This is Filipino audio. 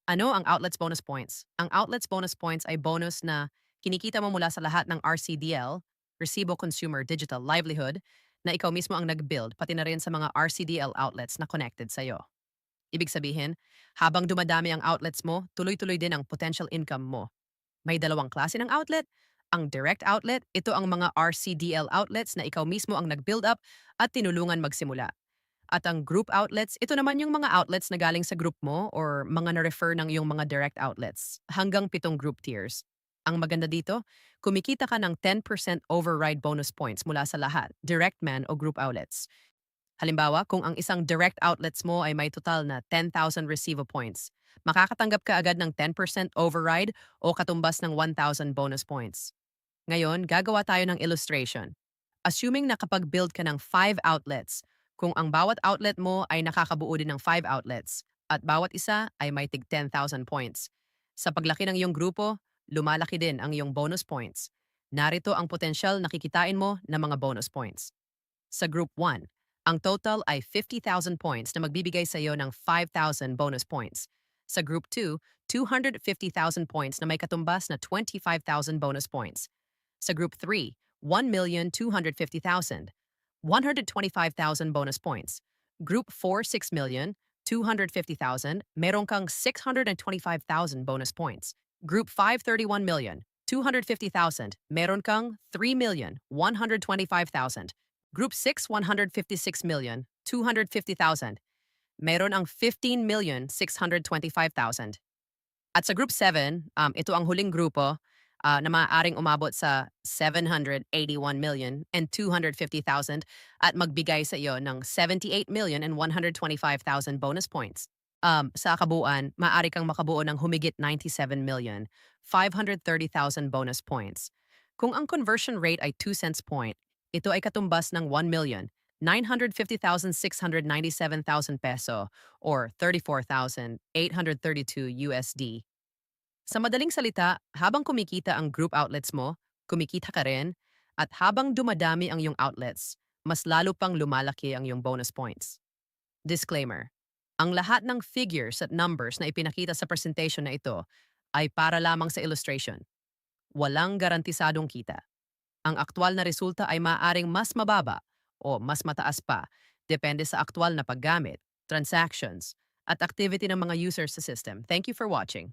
Ano ang outlets bonus points? Ang outlets bonus points ay bonus na kinikita mo mula sa lahat ng RCDL, Recibo Consumer Digital Livelihood, na ikaw mismo ang nag-build, pati na rin sa mga RCDL outlets na connected sa'yo. Ibig sabihin, habang dumadami ang outlets mo, tuloy-tuloy din ang potential income mo. May dalawang klase ng outlet. Ang direct outlet, ito ang mga RCDL outlets na ikaw mismo ang nag-build up at tinulungan magsimula. At ang group outlets, ito naman yung mga outlets na galing sa group mo or mga na-refer ng iyong mga direct outlets, hanggang 7 group tiers. Ang maganda dito, kumikita ka ng 10% override bonus points mula sa lahat, direct man o group outlets. Halimbawa, kung ang isang direct outlets mo ay may total na 10,000 Recibo points, makakatanggap ka agad ng 10% override o katumbas ng 1,000 bonus points. Ngayon, gagawa tayo ng illustration. Assuming nakapag-build ka ng 5 outlets, kung ang bawat outlet mo ay nakakabuo din ng 5 outlets, at bawat isa ay may tig 10,000 points. Sa paglaki ng iyong grupo, lumalaki din ang iyong bonus points. Narito ang potensyal na kikitain mo na mga bonus points. Sa Group 1, ang total ay 50,000 points na magbibigay sa iyo ng 5,000 bonus points. Sa Group 2, 250,000 points na may katumbas na 25,000 bonus points. Sa Group 3, 1,250,000, 125,000 bonus points. Group 4, 6,250,000, meron kang 625,000 bonus points. Group 5, 31,250,000, meron kang 3,125,000. Group 6, 156,250,000. Meron ang 15,625,000. At sa Group 7, ito ang huling grupo na maaaring umabot sa 781,250,000 at magbigay sa iyo ng 78,125,000 bonus points. Sa kabuuan, maaari kang makabuo ng humigit 97,530,000 bonus points. Kung ang conversion rate ay 2 cents point, ito ay katumbas ng 1,950,697,000 peso or 34,832 USD. Sa madaling salita, habang kumikita ang group outlets mo, kumikita ka rin, at habang dumadami ang iyong outlets, mas lalo pang lumalaki ang iyong bonus points. Disclaimer: ang lahat ng figures at numbers na ipinakita sa presentation na ito ay para lamang sa illustration. Walang garantisadong kita. Ang aktwal na resulta ay maaaring mas mababa o mas mataas pa, depende sa aktwal na paggamit, transactions, at activity ng mga users sa system. Thank you for watching.